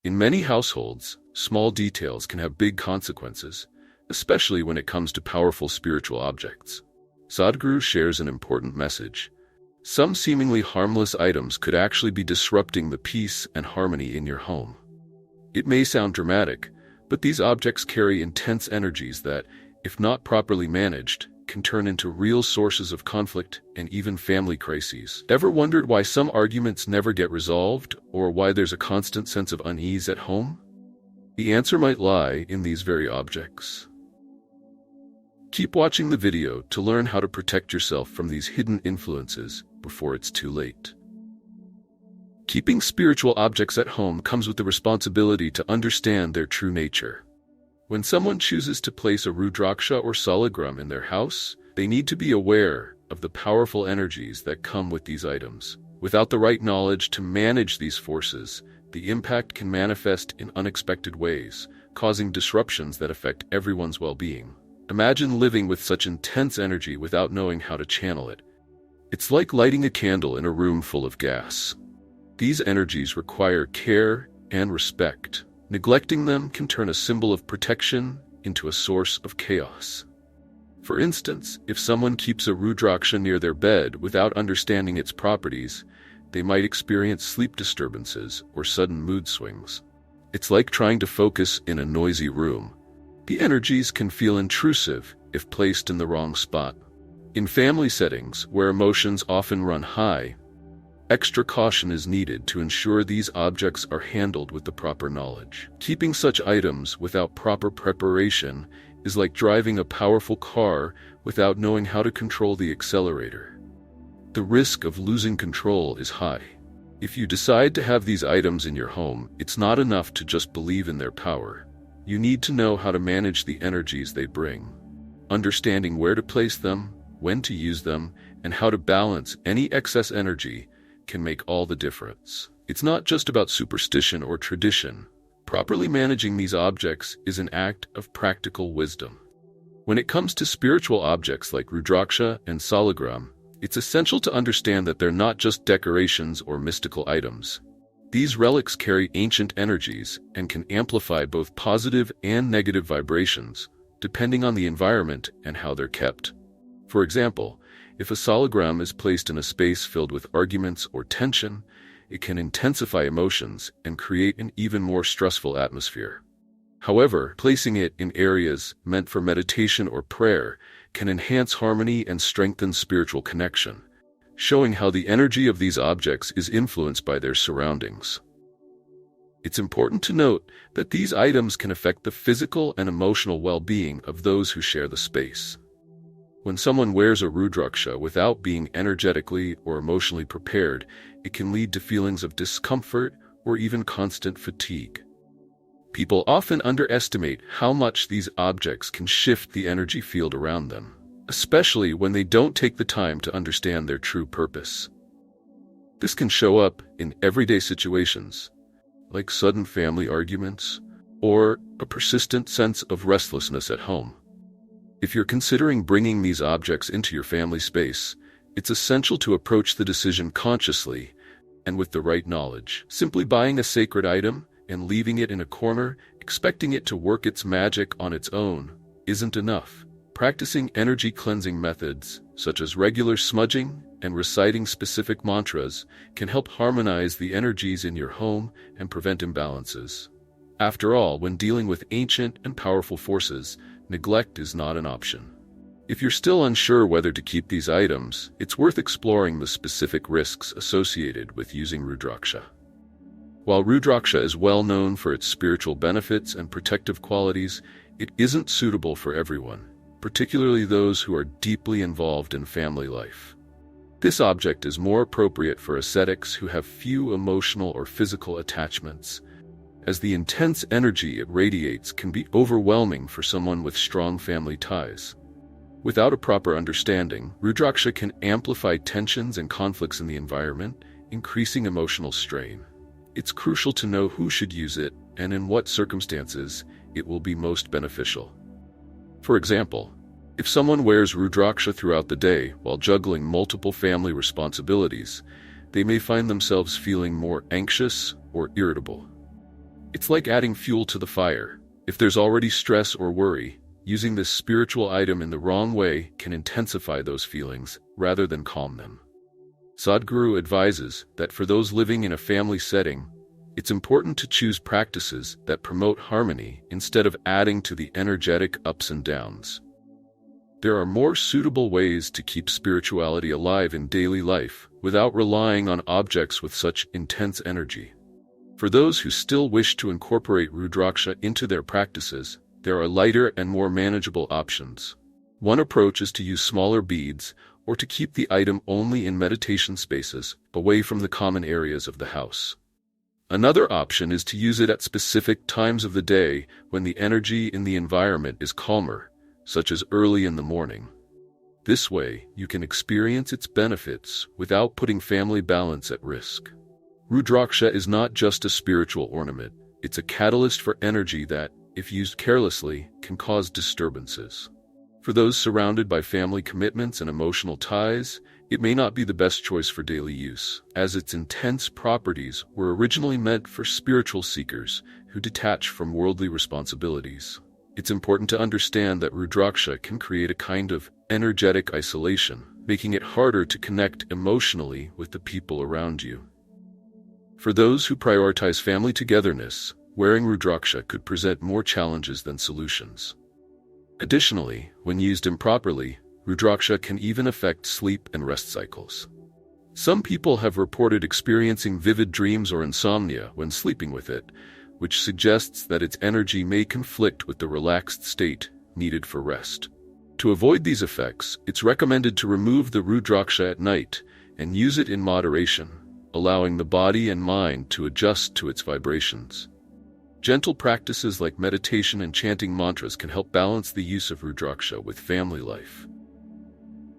In many households, small details can have big consequences, especially when it comes to powerful spiritual objects. Sadhguru shares an important message. Some seemingly harmless items could actually be disrupting the peace and harmony in your home. It may sound dramatic, but these objects carry intense energies that, if not properly managed, can turn into real sources of conflict and even family crises. Ever wondered why some arguments never get resolved, or why there's a constant sense of unease at home? The answer might lie in these very objects. Keep watching the video to learn how to protect yourself from these hidden influences before it's too late. Keeping spiritual objects at home comes with the responsibility to understand their true nature. When someone chooses to place a Rudraksha or Salagram in their house, they need to be aware of the powerful energies that come with these items. Without the right knowledge to manage these forces, the impact can manifest in unexpected ways, causing disruptions that affect everyone's well-being. Imagine living with such intense energy without knowing how to channel it. It's like lighting a candle in a room full of gas. These energies require care and respect. Neglecting them can turn a symbol of protection into a source of chaos. For instance, if someone keeps a Rudraksha near their bed without understanding its properties, they might experience sleep disturbances or sudden mood swings. It's like trying to focus in a noisy room. The energies can feel intrusive if placed in the wrong spot. In family settings, where emotions often run high, extra caution is needed to ensure these objects are handled with the proper knowledge. Keeping such items without proper preparation is like driving a powerful car without knowing how to control the accelerator. The risk of losing control is high. If you decide to have these items in your home, it's not enough to just believe in their power. You need to know how to manage the energies they bring. Understanding where to place them, when to use them, and how to balance any excess energy can make all the difference. It's not just about superstition or tradition. Properly managing these objects is an act of practical wisdom. When it comes to spiritual objects like Rudraksha and Salagram, it's essential to understand that they're not just decorations or mystical items. These relics carry ancient energies and can amplify both positive and negative vibrations, depending on the environment and how they're kept. For example, if a Salagram is placed in a space filled with arguments or tension, it can intensify emotions and create an even more stressful atmosphere. However, placing it in areas meant for meditation or prayer can enhance harmony and strengthen spiritual connection, showing how the energy of these objects is influenced by their surroundings. It's important to note that these items can affect the physical and emotional well-being of those who share the space. When someone wears a Rudraksha without being energetically or emotionally prepared, it can lead to feelings of discomfort or even constant fatigue. People often underestimate how much these objects can shift the energy field around them, especially when they don't take the time to understand their true purpose. This can show up in everyday situations, like sudden family arguments or a persistent sense of restlessness at home. If you're considering bringing these objects into your family space, it's essential to approach the decision consciously and with the right knowledge. Simply buying a sacred item and leaving it in a corner, expecting it to work its magic on its own, isn't enough. Practicing energy cleansing methods, such as regular smudging and reciting specific mantras, can help harmonize the energies in your home and prevent imbalances. After all, when dealing with ancient and powerful forces, neglect is not an option. If you're still unsure whether to keep these items, it's worth exploring the specific risks associated with using Rudraksha. While Rudraksha is well known for its spiritual benefits and protective qualities, it isn't suitable for everyone, particularly those who are deeply involved in family life. This object is more appropriate for ascetics who have few emotional or physical attachments, as the intense energy it radiates can be overwhelming for someone with strong family ties. Without a proper understanding, Rudraksha can amplify tensions and conflicts in the environment, increasing emotional strain. It's crucial to know who should use it and in what circumstances it will be most beneficial. For example, if someone wears Rudraksha throughout the day while juggling multiple family responsibilities, they may find themselves feeling more anxious or irritable. It's like adding fuel to the fire. If there's already stress or worry, using this spiritual item in the wrong way can intensify those feelings rather than calm them. Sadhguru advises that for those living in a family setting, it's important to choose practices that promote harmony instead of adding to the energetic ups and downs. There are more suitable ways to keep spirituality alive in daily life without relying on objects with such intense energy. For those who still wish to incorporate Rudraksha into their practices, there are lighter and more manageable options. One approach is to use smaller beads or to keep the item only in meditation spaces, away from the common areas of the house. Another option is to use it at specific times of the day when the energy in the environment is calmer, such as early in the morning. This way, you can experience its benefits without putting family balance at risk. Rudraksha is not just a spiritual ornament, it's a catalyst for energy that, if used carelessly, can cause disturbances. For those surrounded by family commitments and emotional ties, it may not be the best choice for daily use, as its intense properties were originally meant for spiritual seekers who detach from worldly responsibilities. It's important to understand that Rudraksha can create a kind of energetic isolation, making it harder to connect emotionally with the people around you. For those who prioritize family togetherness, wearing Rudraksha could present more challenges than solutions. Additionally, when used improperly, Rudraksha can even affect sleep and rest cycles. Some people have reported experiencing vivid dreams or insomnia when sleeping with it, which suggests that its energy may conflict with the relaxed state needed for rest. To avoid these effects, it's recommended to remove the Rudraksha at night and use it in moderation, allowing the body and mind to adjust to its vibrations. Gentle practices like meditation and chanting mantras can help balance the use of Rudraksha with family life.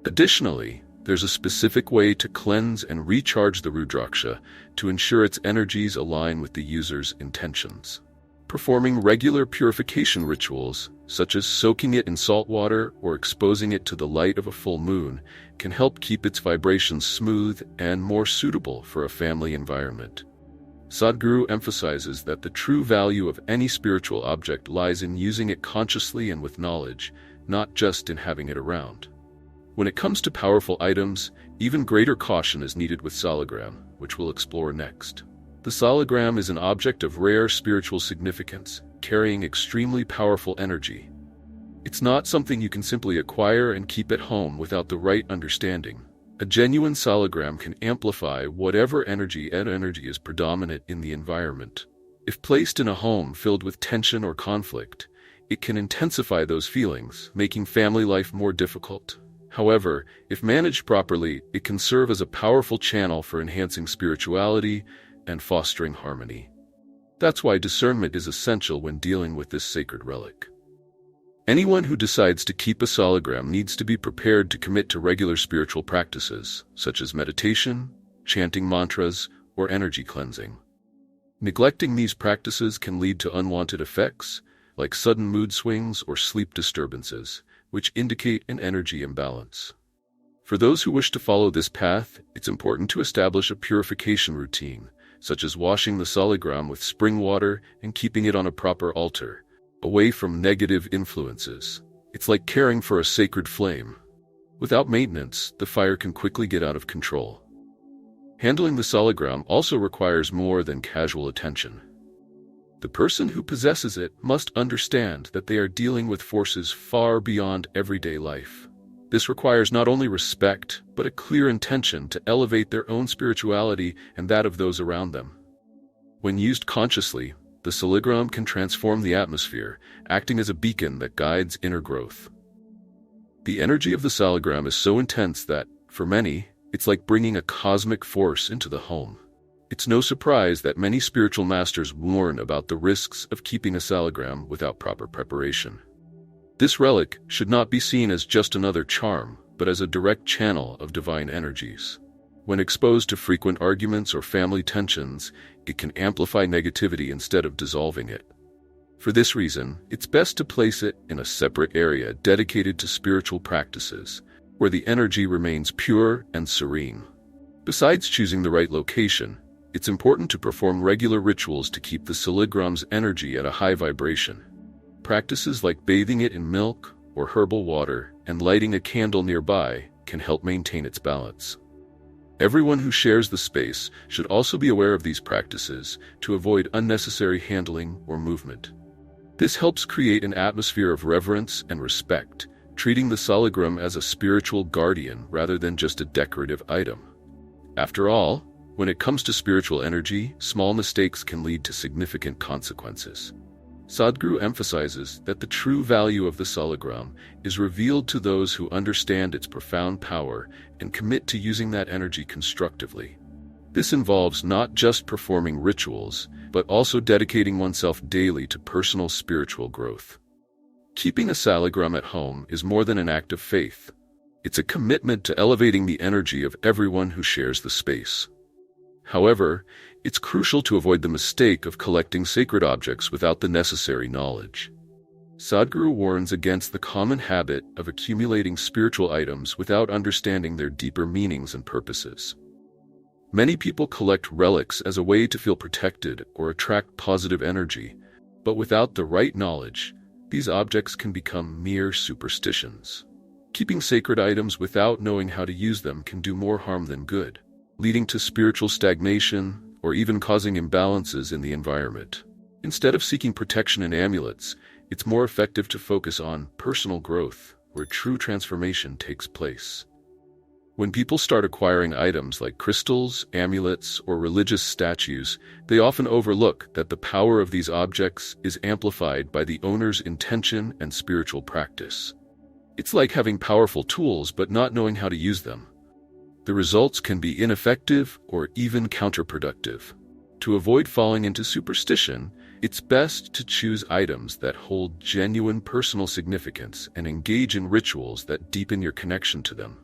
Additionally, there's a specific way to cleanse and recharge the Rudraksha to ensure its energies align with the user's intentions. Performing regular purification rituals, such as soaking it in salt water or exposing it to the light of a full moon, can help keep its vibrations smooth and more suitable for a family environment. Sadhguru emphasizes that the true value of any spiritual object lies in using it consciously and with knowledge, not just in having it around. When it comes to powerful items, even greater caution is needed with salagram, which we'll explore next. The salagram is an object of rare spiritual significance, carrying extremely powerful energy. It's not something you can simply acquire and keep at home without the right understanding. A genuine salagram can amplify whatever energy is predominant in the environment. If placed in a home filled with tension or conflict, it can intensify those feelings, making family life more difficult. However, if managed properly, it can serve as a powerful channel for enhancing spirituality and fostering harmony. That's why discernment is essential when dealing with this sacred relic. Anyone who decides to keep a salagram needs to be prepared to commit to regular spiritual practices, such as meditation, chanting mantras, or energy cleansing. Neglecting these practices can lead to unwanted effects, like sudden mood swings or sleep disturbances, which indicate an energy imbalance. For those who wish to follow this path, it's important to establish a purification routine, such as washing the salagram with spring water and keeping it on a proper altar, away from negative influences. It's like caring for a sacred flame. Without maintenance, the fire can quickly get out of control. Handling the salagram also requires more than casual attention. The person who possesses it must understand that they are dealing with forces far beyond everyday life. This requires not only respect, but a clear intention to elevate their own spirituality and that of those around them. When used consciously, the salagram can transform the atmosphere, acting as a beacon that guides inner growth. The energy of the salagram is so intense that, for many, it's like bringing a cosmic force into the home. It's no surprise that many spiritual masters warn about the risks of keeping a salagram without proper preparation. This relic should not be seen as just another charm, but as a direct channel of divine energies. When exposed to frequent arguments or family tensions, it can amplify negativity instead of dissolving it. For this reason, it's best to place it in a separate area dedicated to spiritual practices, where the energy remains pure and serene. Besides choosing the right location, It's important to perform regular rituals to keep the saligram's energy at a high vibration. Practices like bathing it in milk or herbal water and lighting a candle nearby can help maintain its balance. Everyone who shares the space should also be aware of these practices to avoid unnecessary handling or movement. This helps create an atmosphere of reverence and respect, treating the salagram as a spiritual guardian rather than just a decorative item. After all, when it comes to spiritual energy, small mistakes can lead to significant consequences. Sadhguru emphasizes that the true value of the salagram is revealed to those who understand its profound power and commit to using that energy constructively. This involves not just performing rituals, but also dedicating oneself daily to personal spiritual growth. Keeping a salagram at home is more than an act of faith. It's a commitment to elevating the energy of everyone who shares the space. However, it's crucial to avoid the mistake of collecting sacred objects without the necessary knowledge. Sadhguru warns against the common habit of accumulating spiritual items without understanding their deeper meanings and purposes. Many people collect relics as a way to feel protected or attract positive energy, but without the right knowledge, these objects can become mere superstitions. Keeping sacred items without knowing how to use them can do more harm than good, leading to spiritual stagnation or even causing imbalances in the environment. Instead of seeking protection in amulets, it's more effective to focus on personal growth, where true transformation takes place. When people start acquiring items like crystals, amulets, or religious statues, they often overlook that the power of these objects is amplified by the owner's intention and spiritual practice. It's like having powerful tools but not knowing how to use them. The results can be ineffective or even counterproductive. To avoid falling into superstition, it's best to choose items that hold genuine personal significance and engage in rituals that deepen your connection to them.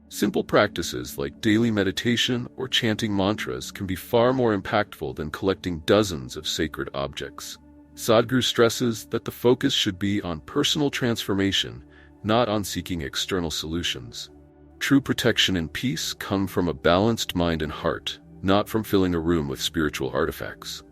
Simple practices like daily meditation or chanting mantras can be far more impactful than collecting dozens of sacred objects. Sadhguru stresses that the focus should be on personal transformation, not on seeking external solutions. True protection and peace come from a balanced mind and heart, not from filling a room with spiritual artifacts.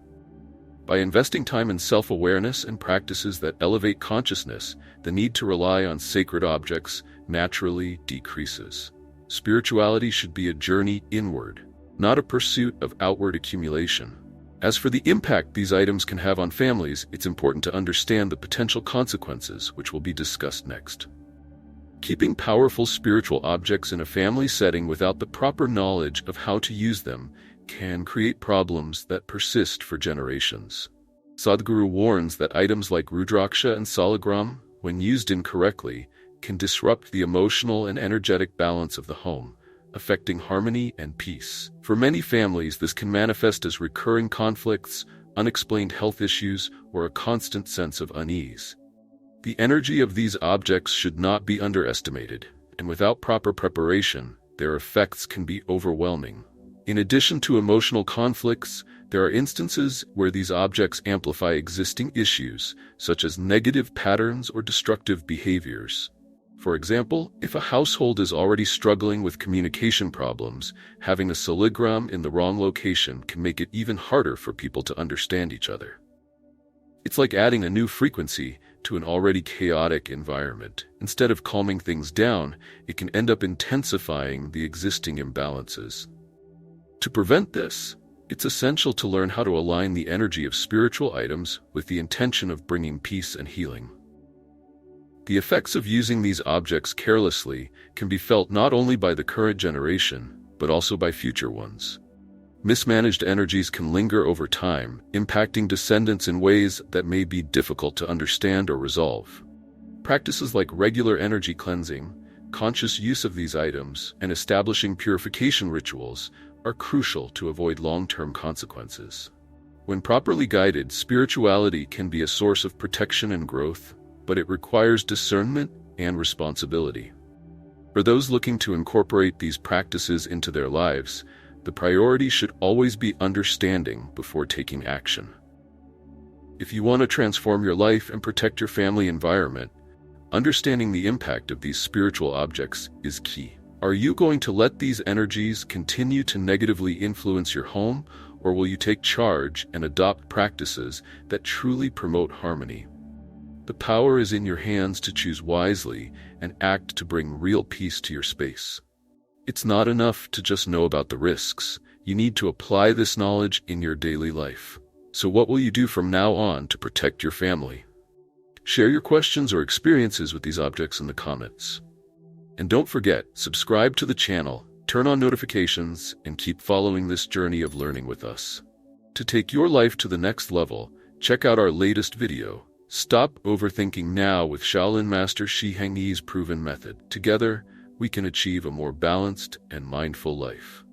By investing time in self-awareness and practices that elevate consciousness, the need to rely on sacred objects naturally decreases. Spirituality should be a journey inward, not a pursuit of outward accumulation. As for the impact these items can have on families, it's important to understand the potential consequences, which will be discussed next. Keeping powerful spiritual objects in a family setting without the proper knowledge of how to use them can create problems that persist for generations. Sadhguru warns that items like rudraksha and salagram, when used incorrectly, can disrupt the emotional and energetic balance of the home, affecting harmony and peace. For many families, this can manifest as recurring conflicts, unexplained health issues, or a constant sense of unease. The energy of these objects should not be underestimated, and without proper preparation, their effects can be overwhelming. In addition to emotional conflicts, there are instances where these objects amplify existing issues, such as negative patterns or destructive behaviors. For example, if a household is already struggling with communication problems, having a salagram in the wrong location can make it even harder for people to understand each other. It's like adding a new frequency to an already chaotic environment. Instead of calming things down, it can end up intensifying the existing imbalances. To prevent this, it's essential to learn how to align the energy of spiritual items with the intention of bringing peace and healing. The effects of using these objects carelessly can be felt not only by the current generation, but also by future ones. Mismanaged energies can linger over time, impacting descendants in ways that may be difficult to understand or resolve. Practices like regular energy cleansing, conscious use of these items, and establishing purification rituals are crucial to avoid long-term consequences. When properly guided, spirituality can be a source of protection and growth, but it requires discernment and responsibility. For those looking to incorporate these practices into their lives, the priority should always be understanding before taking action. If you want to transform your life and protect your family environment, understanding the impact of these spiritual objects is key. Are you going to let these energies continue to negatively influence your home, or will you take charge and adopt practices that truly promote harmony? The power is in your hands to choose wisely and act to bring real peace to your space. It's not enough to just know about the risks. You need to apply this knowledge in your daily life. So what will you do from now on to protect your family? Share your questions or experiences with these objects in the comments. And don't forget, subscribe to the channel, turn on notifications, and keep following this journey of learning with us. To take your life to the next level, check out our latest video, Stop Overthinking Now with Shaolin Master Shi Hengyi's proven method. Together, we can achieve a more balanced and mindful life.